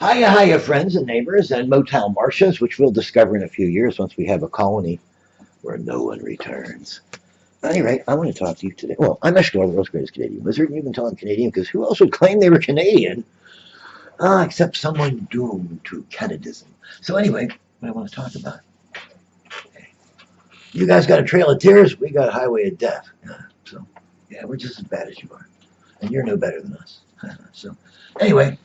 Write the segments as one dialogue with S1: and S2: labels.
S1: Hiya, hiya, friends and neighbors and Motel Martians, which we'll discover in a few years once we have a colony where no one returns. At any rate, I want to talk to you today. Well, I'm Eshkalar, the world's greatest Canadian wizard, and you can tell I'm Canadian because who else would claim they were Canadian? Except someone doomed to Canadism. So anyway, what I want to talk about. You guys got a trail of tears, we got a highway of death. So, yeah, we're just as bad as you are. And you're no better than us. So, anyway,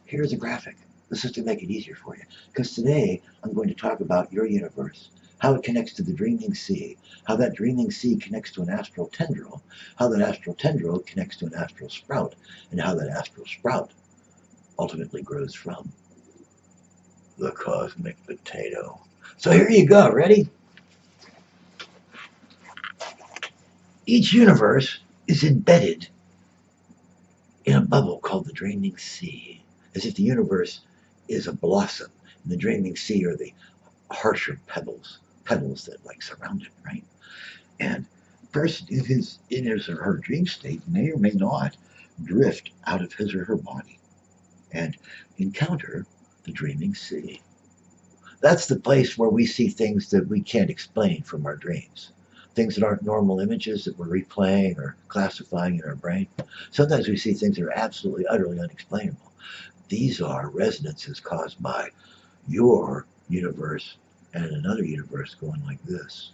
S1: here's a graphic. This is to make it easier for you. Because today, I'm going to talk about your universe, how it connects to the dreaming sea, how that dreaming sea connects to an astral tendril, how that astral tendril connects to an astral sprout, and how that astral sprout ultimately grows from the cosmic potato. So here you go. Ready? Each universe is embedded in a bubble called the dreaming sea, as if the universe is a blossom, and the dreaming sea are the harsher petals that like surround it, right? And a person in his or her dream state may or may not drift out of his or her body and encounter the dreaming sea. That's the place where we see things that we can't explain from our dreams. Things that aren't normal images that we're replaying or classifying in our brain. Sometimes we see things that are absolutely, utterly unexplainable. These are resonances caused by your universe and another universe going like this.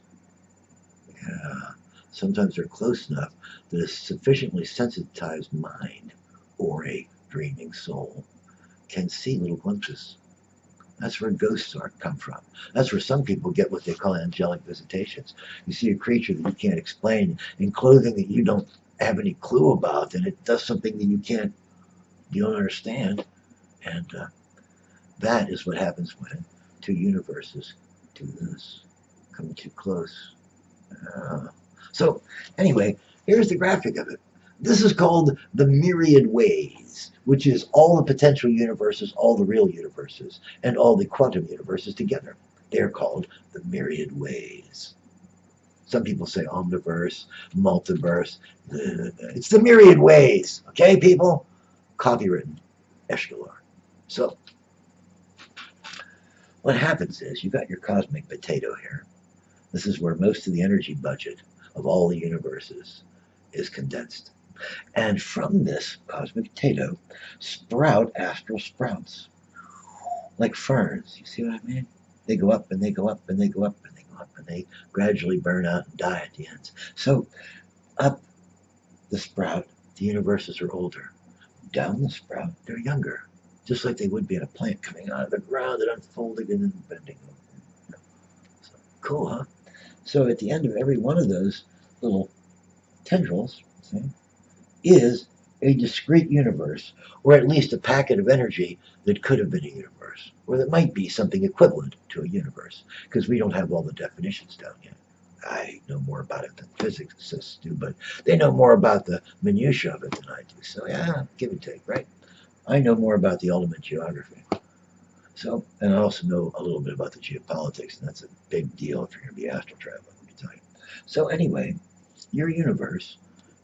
S1: Yeah. Sometimes they're close enough that a sufficiently sensitized mind or a dreaming soul can see little glimpses. That's where ghosts come from. That's where some people get what they call angelic visitations. You see a creature that you can't explain in clothing that you don't have any clue about, and it does something that you don't understand. And that is what happens when two universes do this, come too close. So anyway, here's the graphic of it. This is called the myriad ways, which is all the potential universes, all the real universes, and all the quantum universes together. They're called the myriad ways. Some people say omniverse, multiverse. It's the myriad ways. Okay, people? Copywritten, Eshkalar. So, what happens is you got your cosmic potato here. This is where most of the energy budget of all the universes is condensed. And from this cosmic potato sprout astral sprouts, like ferns. You see what I mean? They go up and they go up and they go up and they go up and they gradually burn out and die at the end. So up the sprout, the universes are older. Down the sprout, they're younger, just like they would be in a plant coming out of the ground and unfolding and then bending over. So, cool, huh? So at the end of every one of those little tendrils, see, is a discrete universe, or at least a packet of energy that could have been a universe, or that might be something equivalent to a universe, because we don't have all the definitions down yet. I know more about it than physicists do, but they know more about the minutiae of it than I do. So yeah, give and take, right? I know more about the ultimate geography. So, and I also know a little bit about the geopolitics, and that's a big deal if you're going to be astral traveling, let me tell you. So anyway, your universe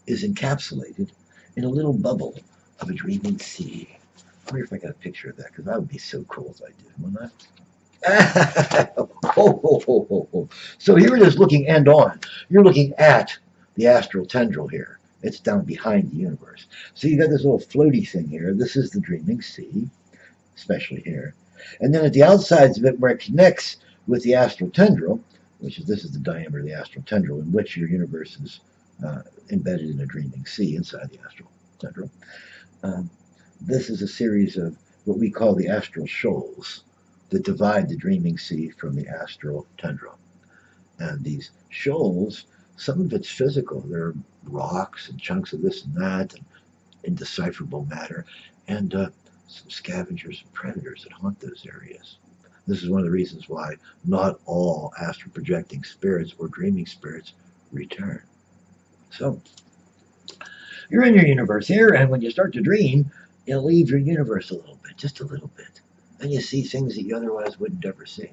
S1: is encapsulated in a little bubble of a dreaming sea. I wonder if I got a picture of that, because that would be so cool if I did, wouldn't I? So here it is looking end on. You're looking at the astral tendril here. It's down behind the universe. So you got this little floaty thing here. This is the dreaming sea, especially here. And then at the outsides of it, where it connects with the astral tendril, this is the diameter of the astral tendril, in which your universe is embedded in a dreaming sea inside the astral tendril. This is a series of what we call the astral shoals that divide the dreaming sea from the astral tendril. And these shoals, some of it's physical. There are rocks and chunks of this and that, and indecipherable matter, and some scavengers and predators that haunt those areas. This is one of the reasons why not all astral projecting spirits or dreaming spirits return. So, you're in your universe here, and when you start to dream, you leave your universe a little bit, just a little bit. And you see things that you otherwise wouldn't ever see.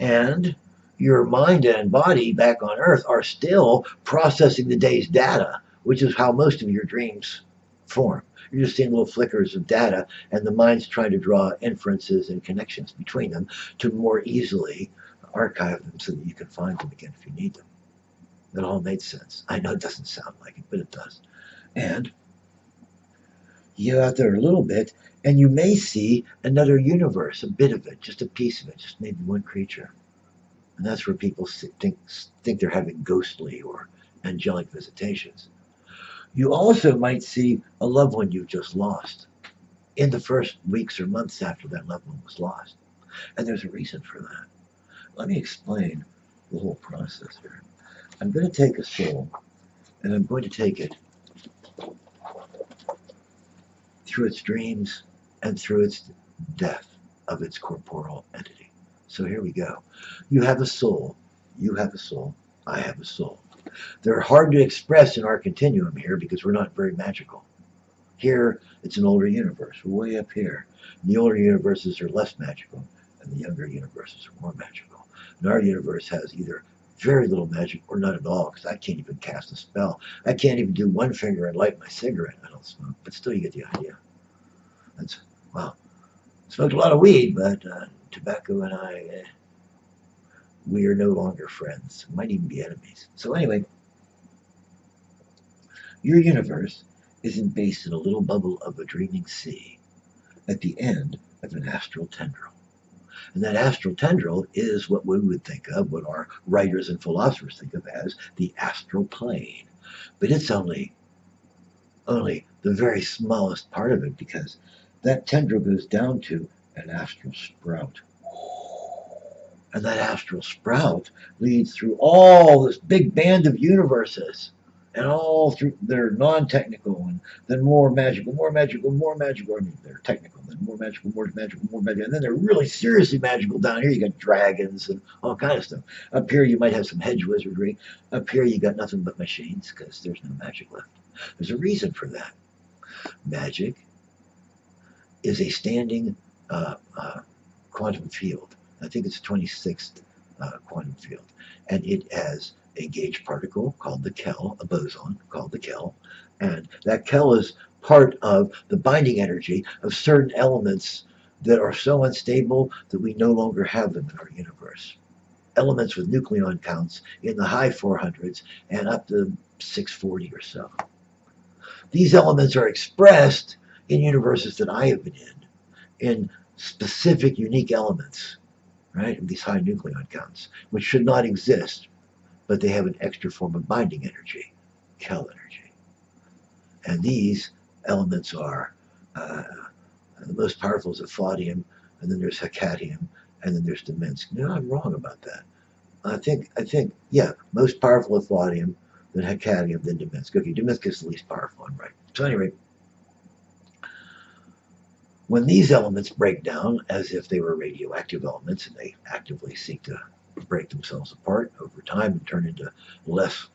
S1: And your mind and body back on Earth are still processing the day's data, which is how most of your dreams form. You're just seeing little flickers of data, and the mind's trying to draw inferences and connections between them to more easily archive them so that you can find them again if you need them. That all made sense. I know it doesn't sound like it, but it does. And you go out there a little bit, and you may see another universe, a bit of it, just a piece of it, just maybe one creature. And that's where people think they're having ghostly or angelic visitations. You also might see a loved one you just lost in the first weeks or months after that loved one was lost. And there's a reason for that. Let me explain the whole process here. I'm going to take a soul, and I'm going to take it through its dreams and through its death of its corporeal entity. So here we go. You have a soul. You have a soul. I have a soul. They're hard to express in our continuum here because we're not very magical. Here, it's an older universe. We're way up here. The older universes are less magical, and the younger universes are more magical. And our universe has either very little magic or not at all, because I can't even cast a spell. I can't even do one finger and light my cigarette. I don't smoke, but still you get the idea. That's, well, smoked a lot of weed, but tobacco and I, we are no longer friends. Might even be enemies. So anyway, your universe isn't based in a little bubble of a dreaming sea at the end of an astral tendril. And that astral tendril is what we would think of, what our writers and philosophers think of as the astral plane. But it's only the very smallest part of it, because that tendril goes down to an astral sprout. And that astral sprout leads through all this big band of universes, and all through they're non-technical, and then more magical, more magical, more magical. I mean, they're technical, then more magical, more magical, more magical, and then they're really seriously magical down here. You got dragons and all kind of stuff. Up here, you might have some hedge wizardry. Up here, you got nothing but machines because there's no magic left. There's a reason for that. Magic is a standing quantum field. I think it's 26th quantum field, and it has a gauge particle called the Kell, a boson called the Kell, and that Kell is part of the binding energy of certain elements that are so unstable that we no longer have them in our universe. Elements with nucleon counts in the high 400s and up to 640 or so. These elements are expressed in universes that I have been in specific unique elements, right? These high nucleon counts, which should not exist, but they have an extra form of binding energy, Kell energy. And these elements are, the most powerful is Ephodium, and then there's Hecatium, and then there's Deminsk. No, I'm wrong about that. I think, yeah, most powerful Ephodium, then Hecatium, then Deminsk. Okay, Deminsk is the least powerful one, right? So anyway, when these elements break down as if they were radioactive elements, and they actively seek to break themselves apart over time and turn into less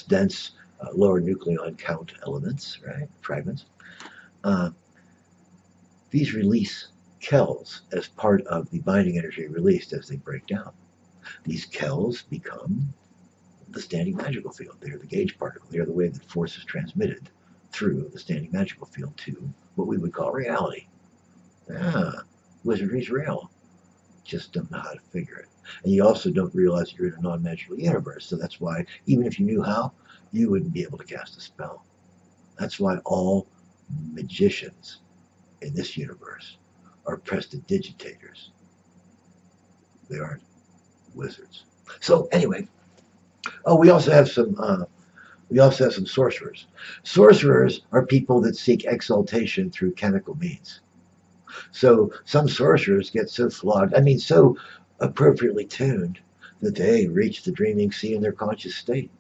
S1: dense, lower nucleon count elements, right? Fragments. These release Kells as part of the binding energy released as they break down. These Kells become the standing magical field. They are the gauge particle. They are the way that force is transmitted through the standing magical field to what we would call reality. Wizardry's real. Just don't know how to figure it. And you also don't realize you're in a non-magical universe. So that's why, even if you knew how, you wouldn't be able to cast a spell. That's why all magicians in this universe are prestidigitators. They aren't wizards. So anyway, we also have some sorcerers. Sorcerers are people that seek exaltation through chemical means. So some sorcerers get so flogged, so appropriately tuned, that they reach the dreaming sea in their conscious state.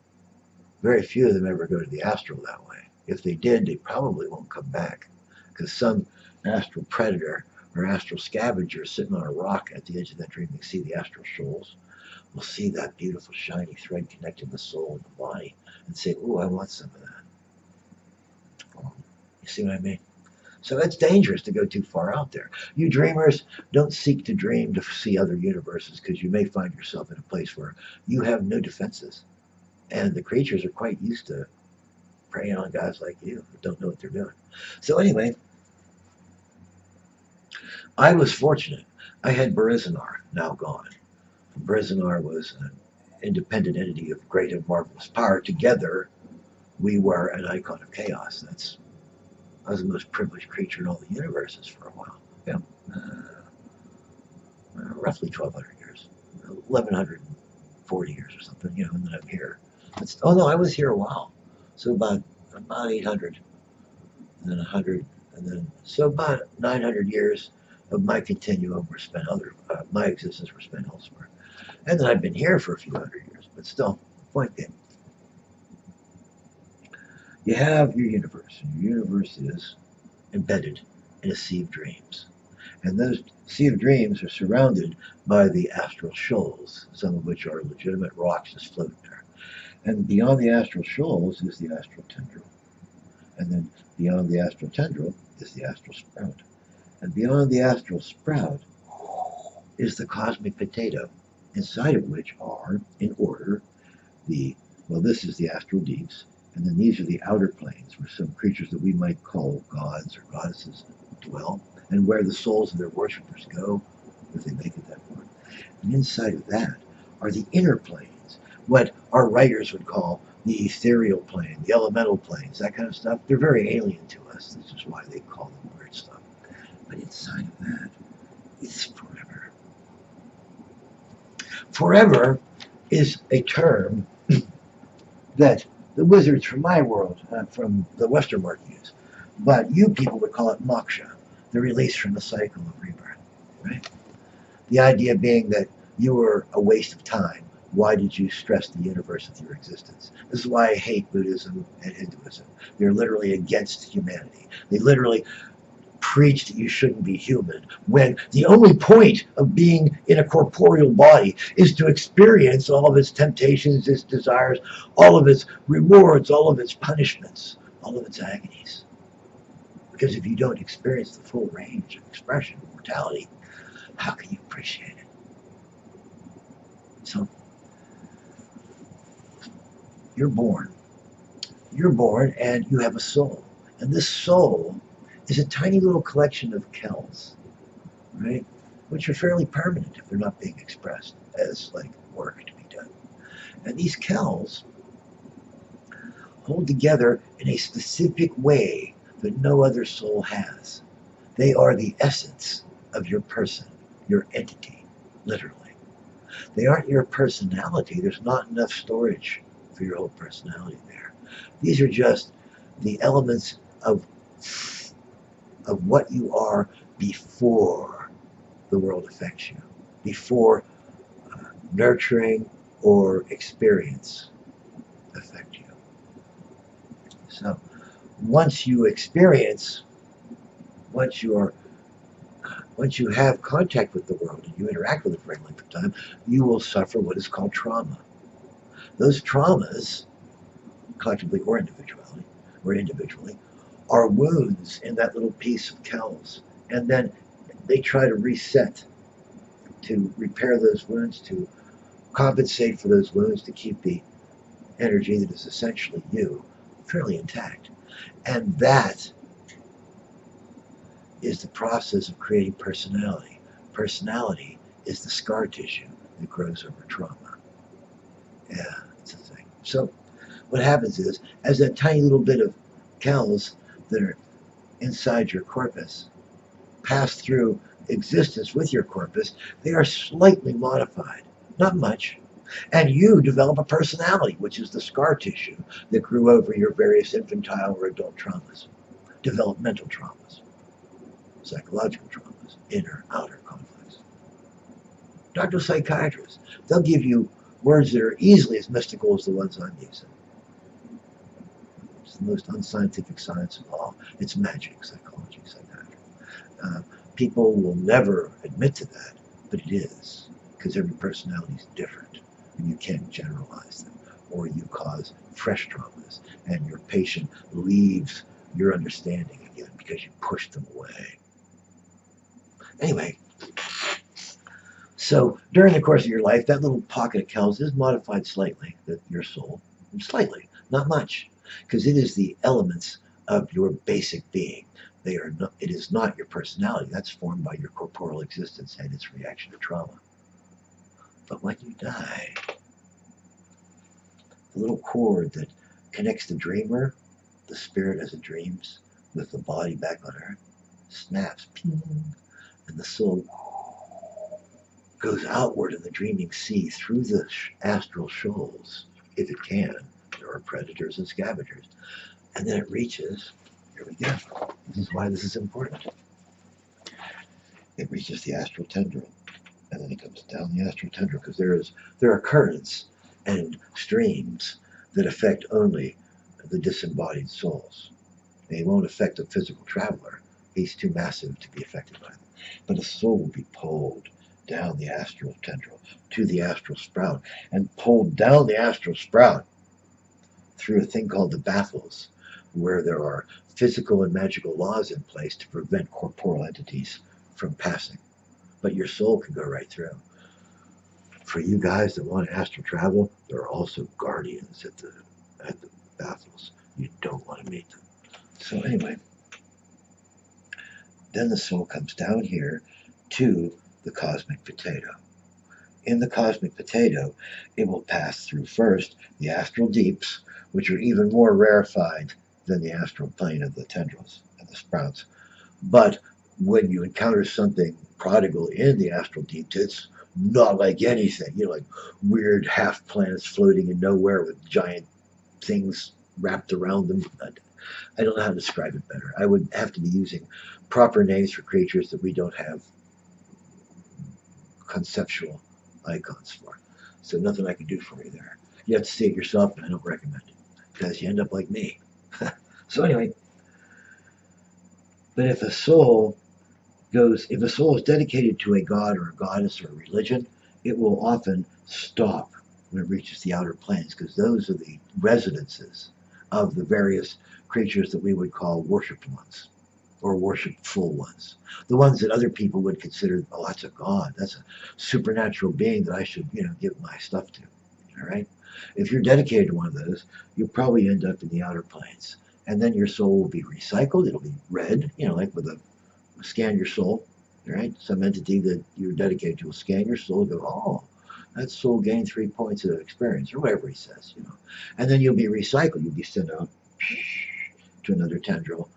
S1: Very few of them ever go to the astral that way. If they did, they probably won't come back, because some astral predator or astral scavenger sitting on a rock at the edge of that dreaming sea, the astral shoals, will see that beautiful shiny thread connecting the soul and the body and say, "Ooh, I want some of that." You see what I mean? So it's dangerous to go too far out there. You dreamers, don't seek to dream to see other universes, because you may find yourself in a place where you have no defenses. And the creatures are quite used to preying on guys like you who don't know what they're doing. So anyway, I was fortunate. I had Barizanar, now gone. Barizanar was an independent entity of great and marvelous power. Together, we were an icon of chaos. I was the most privileged creature in all the universes for a while. Yeah, roughly 1,200 years, 1,140 years or something. And then I'm here. Oh no, I was here a while. So about 800, and then 100, and then so about 900 years of my continuum were spent my existence were spent elsewhere. And then I've been here for a few hundred years, but still, point being, you have your universe, and your universe is embedded in a sea of dreams. And those sea of dreams are surrounded by the astral shoals, some of which are legitimate rocks just floating there. And beyond the astral shoals is the astral tendril. And then beyond the astral tendril is the astral sprout. And beyond the astral sprout is the cosmic potato, inside of which are, in order, this is the astral deeps, and then these are the outer planes, where some creatures that we might call gods or goddesses dwell, and where the souls of their worshippers go, if they make it that far. And inside of that are the inner planes, what our writers would call the ethereal plane, the elemental planes, that kind of stuff. They're very alien to us. This is why they call them weird stuff. But inside of that is forever. Forever is a term that the wizards from my world, from the Western world, use. But you people would call it moksha, the release from the cycle of rebirth, right? The idea being that you were a waste of time. Why did you stress the universe with your existence? This is why I hate Buddhism and Hinduism. They're literally against humanity. They literally preach that you shouldn't be human, when the only point of being in a corporeal body is to experience all of its temptations, its desires, all of its rewards, all of its punishments, all of its agonies. Because if you don't experience the full range of expression of mortality, how can you appreciate it? So, you're born and you have a soul. And this soul is a tiny little collection of kells, right? Which are fairly permanent if they're not being expressed as like work to be done. And these kells hold together in a specific way that no other soul has. They are the essence of your person, your entity, literally. They aren't your personality. There's not enough storage for your whole personality there. These are just the elements of what you are before the world affects you, before nurturing or experience affect you. So once you experience, once you have contact with the world and you interact with it for a length of time, you will suffer what is called trauma. Those traumas, collectively or individually, are wounds in that little piece of kells. And then they try to reset, to repair those wounds, to compensate for those wounds, to keep the energy that is essentially you fairly intact. And that is the process of creating personality. Personality is the scar tissue that grows over trauma. Yeah, it's a thing. So what happens is, as that tiny little bit of kells that are inside your corpus pass through existence with your corpus, they are slightly modified, not much. And you develop a personality, which is the scar tissue that grew over your various infantile or adult traumas, developmental traumas, psychological traumas, inner, outer conflicts. Doctor psychiatrists, they'll give you words that are easily as mystical as the ones I'm using. It's the most unscientific science of all. It's magic, psychology, psychiatry. People will never admit to that, but it is, because every personality is different, and you can't generalize them, or you cause fresh traumas, and your patient leaves your understanding again because you pushed them away. Anyway, so during the course of your life, that little pocket of kells is modified slightly, that your soul, slightly, not much. because it is the elements of your basic being. They are not, it is not your personality. That's formed by your corporeal existence and its reaction to trauma. But when you die, the little cord that connects the dreamer, the spirit as it dreams, with the body back on earth, snaps, ping, and the soul goes outward in the dreaming sea through the astral shoals, if it can. There are predators and scavengers. And then it reaches, here we go. This is why this is important. It reaches the astral tendril, and then it comes down the astral tendril, because there are currents and streams that affect only the disembodied souls. They won't affect a physical traveler. He's too massive to be affected by them. But a soul will be pulled down the astral tendril to the astral sprout, and pulled down the astral sprout through a thing called the baffles, where there are physical and magical laws in place to prevent corporeal entities from passing. But your soul can go right through. For you guys that want to astral travel, there are also guardians at the baffles. You don't want to meet them. So anyway, then the soul comes down here to the cosmic potato. In the cosmic potato, it will pass through first the astral deeps, which are even more rarefied than the astral plane of the tendrils and the sprouts. But when you encounter something prodigal in the astral deeps, it's not like anything. You know, like weird half planets floating in nowhere with giant things wrapped around them. I don't know how to describe it better. I would have to be using proper names for creatures that we don't have conceptual icons for. So nothing I can do for you there. You have to see it yourself, and I don't recommend it, because you end up like me. So anyway, but if a soul is dedicated to a god or a goddess or a religion, it will often stop when it reaches the outer planes, because those are the residences of the various creatures that we would call worshiped ones, or worshipful ones. The ones that other people would consider, oh, that's a god, that's a supernatural being that I should, give my stuff to. All right? If you're dedicated to one of those, you'll probably end up in the outer planes. And then your soul will be recycled. It'll be read, like with a scan your soul, right? Some entity that you're dedicated to will scan your soul and go, oh, that soul gained 3 points of experience, or whatever he says, And then you'll be recycled. You'll be sent out to another tendril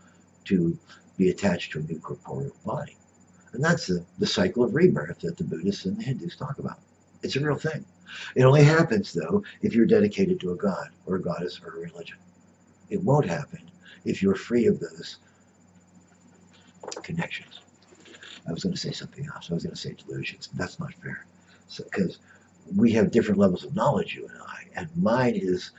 S1: to be attached to a new corporeal body. And that's the cycle of rebirth that the Buddhists and the Hindus talk about. It's a real thing. It only happens, though, if you're dedicated to a god or a goddess or a religion. It won't happen if you're free of those connections. I was going to say something else. I was going to say delusions, but that's not fair. Because we have different levels of knowledge, you and I, and mine is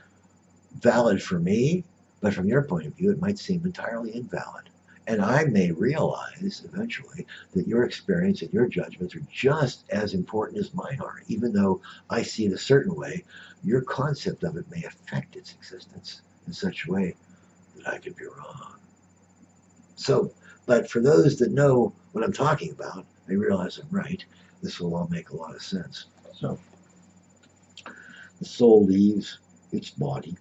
S1: valid for me, but from your point of view, it might seem entirely invalid. And I may realize eventually that your experience and your judgments are just as important as mine are. Even though I see it a certain way, your concept of it may affect its existence in such a way that I could be wrong. So, but for those that know what I'm talking about, they realize I'm right. This will all make a lot of sense. So, the soul leaves its body,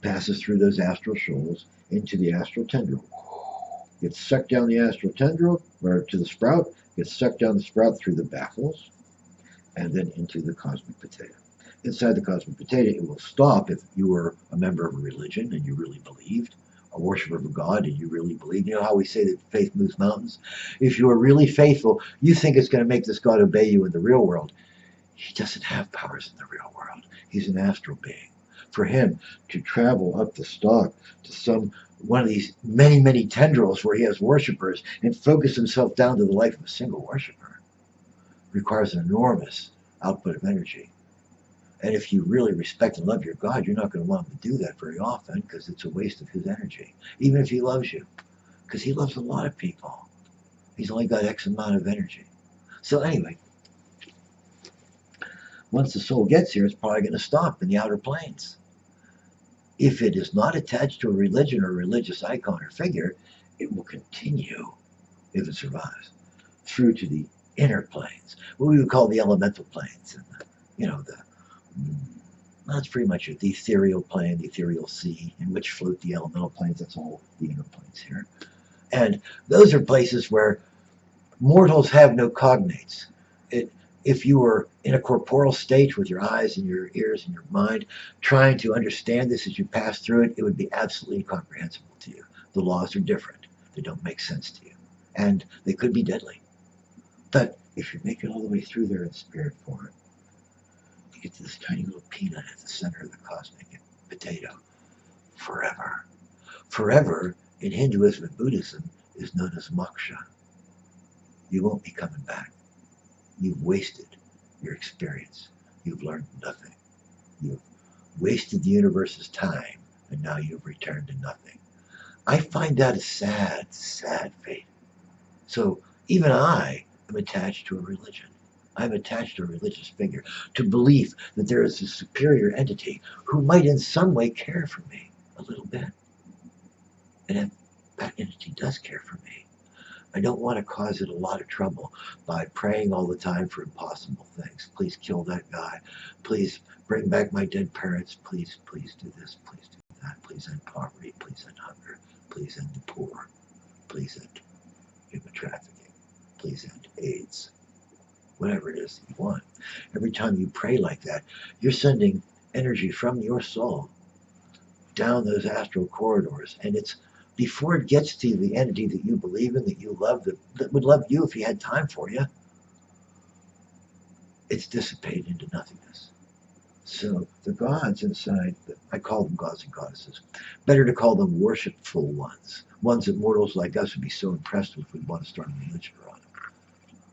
S1: passes through those astral shoals into the astral tendril, gets sucked down the astral tendril, or to the sprout, gets sucked down the sprout through the baffles, and then into the cosmic potato. Inside the cosmic potato, it will stop if you were a member of a religion and you really believed, a worshiper of a god and you really believe. You know how we say that faith moves mountains? If you are really faithful, you think it's going to make this god obey you in the real world. He doesn't have powers in the real world. He's an astral being. For him to travel up the stalk to one of these many, many tendrils where he has worshippers and focus himself down to the life of a single worshiper requires an enormous output of energy. And if you really respect and love your God, you're not going to want him to do that very often, because it's a waste of his energy, even if he loves you, because he loves a lot of people. He's only got X amount of energy. So anyway, once the soul gets here, it's probably going to stop in the outer planes. If it is not attached to a religion or a religious icon or figure, it will continue, if it survives, through to the inner planes, what we would call the elemental planes, and That's pretty much it. The ethereal plane, the ethereal sea, in which float the elemental planes. That's all the inner planes here. And those are places where mortals have no cognates. If you were in a corporeal state with your eyes and your ears and your mind, trying to understand this as you pass through it, it would be absolutely incomprehensible to you. The laws are different. They don't make sense to you. And they could be deadly. But if you make it all the way through there in spirit form, you get to this tiny little peanut at the center of the cosmic potato. Forever. Forever in Hinduism and Buddhism is known as moksha. You won't be coming back. You've wasted your experience. You've learned nothing. You've wasted the universe's time, and now you've returned to nothing. I find that a sad, sad fate. So even I am attached to a religion. I'm attached to a religious figure, to belief that there is a superior entity who might in some way care for me a little bit. And if that entity does care for me, I don't want to cause it a lot of trouble by praying all the time for impossible things. Please kill that guy. Please bring back my dead parents. Please, please do this. Please do that. Please end poverty. Please end hunger. Please end the poor. Please end human trafficking. Please end AIDS. Whatever it is that you want. Every time you pray like that, you're sending energy from your soul down those astral corridors. And it's before it gets to the entity that you believe in, that you love, that would love you if he had time for you, it's dissipated into nothingness. So the gods inside, I call them gods and goddesses. Better to call them worshipful ones. Ones that mortals like us would be so impressed with, we'd want to start a religion around them.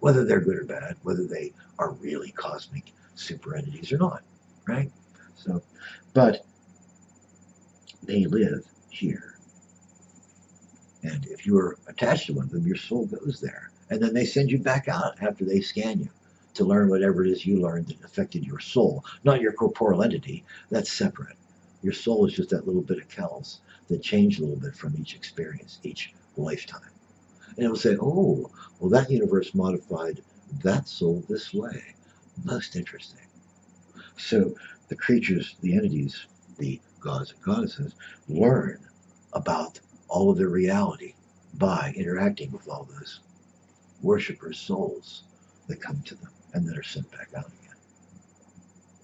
S1: Whether they're good or bad, whether they are really cosmic super entities or not, right? So, but they live here. And if you are attached to one of them, your soul goes there. And then they send you back out after they scan you to learn whatever it is you learned that affected your soul, not your corporeal entity. That's separate. Your soul is just that little bit of kells that change a little bit from each experience, each lifetime. And it will say, oh, well, that universe modified that soul this way. Most interesting. So the creatures, the entities, the gods and goddesses learn about all of their reality by interacting with all those worshippers' souls that come to them and that are sent back out again.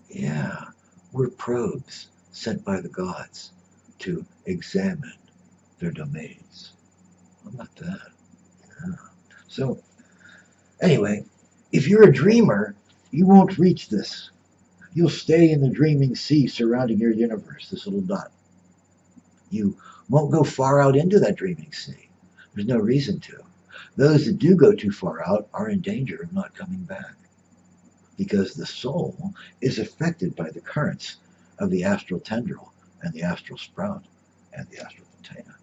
S1: Yeah, we're probes sent by the gods to examine their domains. How about that? Yeah. So, anyway, if you're a dreamer, you won't reach this. You'll stay in the dreaming sea surrounding your universe, this little dot. You won't go far out into that dreaming sea. There's no reason to. Those that do go too far out are in danger of not coming back, because the soul is affected by the currents of the astral tendril and the astral sprout and the astral container.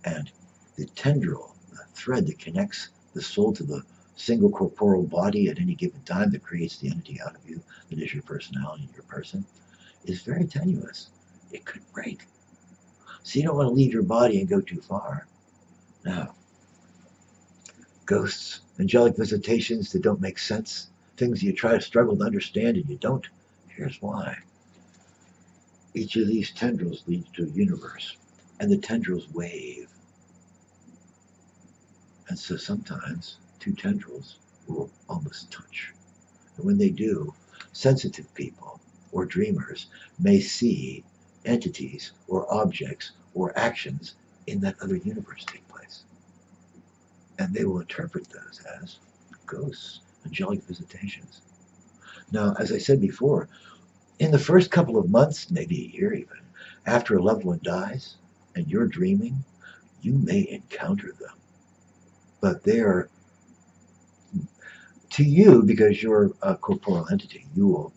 S1: And the tendril, the thread that connects the soul to the single corporeal body at any given time that creates the entity out of you, that is your personality, your person, is very tenuous. It could break. So you don't want to leave your body and go too far. Now, ghosts, angelic visitations that don't make sense, things you try to struggle to understand and you don't, here's why. Each of these tendrils leads to a universe, and the tendrils wave. And so sometimes two tendrils will almost touch. And when they do, sensitive people or dreamers may see entities or objects or actions in that other universe take place. And they will interpret those as ghosts, angelic visitations. Now, as I said before, in the first couple of months, maybe a year even, after a loved one dies and you're dreaming, you may encounter them. But they are, to you, because you're a corporeal entity, you will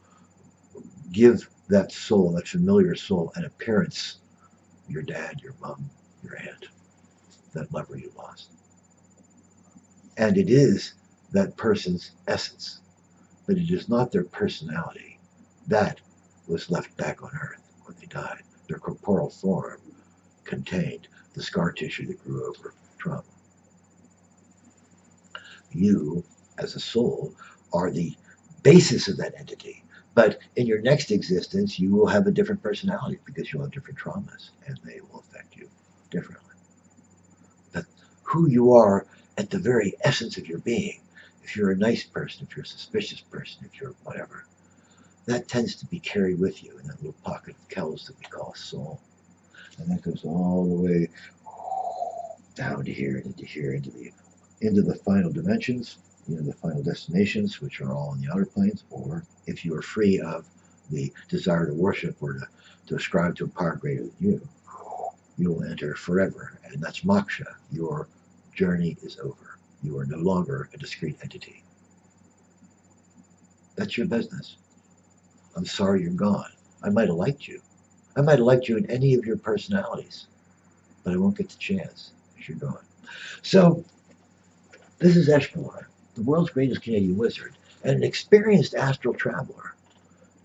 S1: give that soul, that familiar soul, an appearance. Your dad, your mom, your aunt, that lover you lost. And it is that person's essence, but it is not their personality. That was left back on earth when they died. Their corporeal form contained the scar tissue that grew over trauma. You, as a soul, are the basis of that entity, But in your next existence, you will have a different personality because you'll have different traumas and they will affect you differently. But who you are at the very essence of your being, if you're a nice person, if you're a suspicious person, if you're whatever, that tends to be carried with you in that little pocket of Kells that we call soul. And that goes all the way down to here, into the final dimensions, the final destinations, which are all in the outer planes. Or if you are free of the desire to worship or to ascribe to a power greater than you will enter forever, and that's moksha. Your journey is over. You are no longer a discrete entity. That's your business. I'm sorry you're gone. I might have liked you. I might have liked you in any of your personalities, but I won't get the chance because you're gone. So, this is Eshkalar, the world's greatest Canadian wizard, and an experienced astral traveler,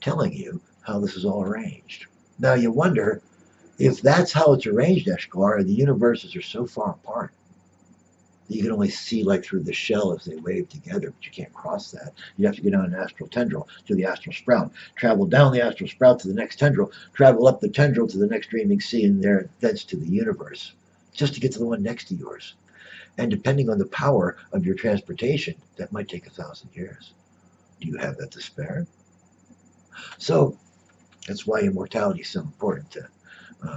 S1: telling you how this is all arranged. Now, you wonder, if that's how it's arranged, Eshkalar, and the universes are so far apart that you can only see like through the shell as they wave together, but you can't cross that. You have to go down an astral tendril to the astral sprout, travel down the astral sprout to the next tendril, travel up the tendril to the next dreaming sea, and there thence to the universe, just to get to the one next to yours. And depending on the power of your transportation, that might take 1,000 years. Do you have that to spare? So that's why immortality is so important to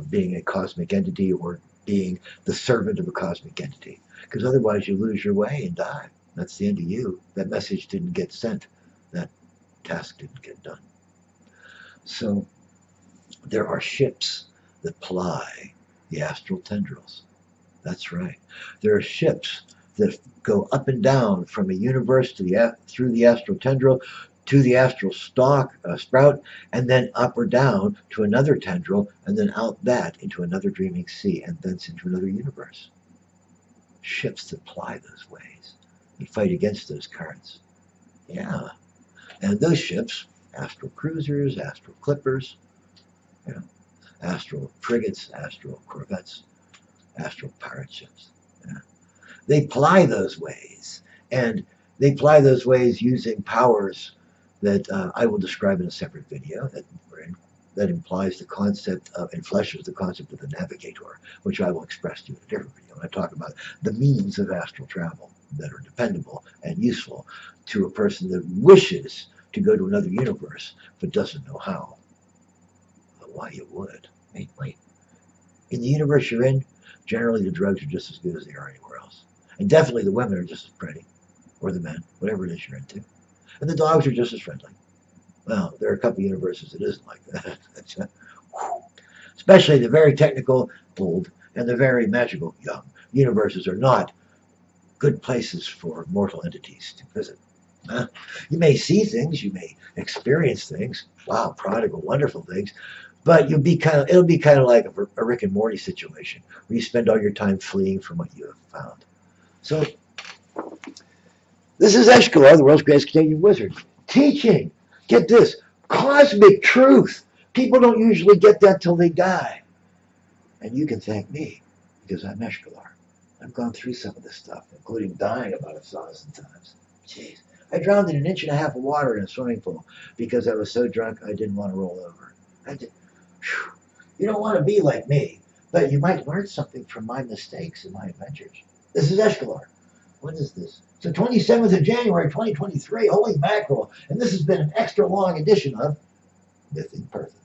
S1: being a cosmic entity or being the servant of a cosmic entity. Because otherwise you lose your way and die. That's the end of you. That message didn't get sent. That task didn't get done. So there are ships that ply the astral tendrils. That's right. There are ships that go up and down from a universe through the astral tendril to the astral sprout, and then up or down to another tendril, and then out that into another dreaming sea, and thence into another universe. Ships that ply those ways and fight against those currents. Yeah. And those ships, astral cruisers, astral clippers, astral frigates, astral corvettes, astral pirate ships. Yeah. They ply those ways, and they ply those ways using powers that I will describe in a separate video that implies the concept of and fleshes the concept of the navigator, which I will express to you in a different video. And I talk about the means of astral travel that are dependable and useful to a person that wishes to go to another universe but doesn't know how. But why you would. Wait. In the universe you're in, generally the drugs are just as good as they are anywhere else. And definitely the women are just as pretty, or the men, whatever it is you're into. And the dogs are just as friendly. Well, there are a couple of universes that isn't like that. Especially the very technical, old, and the very magical, young universes are not good places for mortal entities to visit. You may see things, you may experience things, wow, prodigal, wonderful things, but it'll be kind of like a Rick and Morty situation where you spend all your time fleeing from what you have found. So, this is Eshkalar, the world's greatest Canadian wizard, teaching, get this, cosmic truth. People don't usually get that till they die. And you can thank me, because I'm Eshkalar. I've gone through some of this stuff, including dying about 1,000 times. Jeez. I drowned in 1.5 inches of water in a swimming pool because I was so drunk I didn't want to roll over. You don't want to be like me, but you might learn something from my mistakes and my adventures. This is Eshkalar. What is this? It's the 27th of January, 2023. Holy mackerel. And this has been an extra long edition of Myth in Person.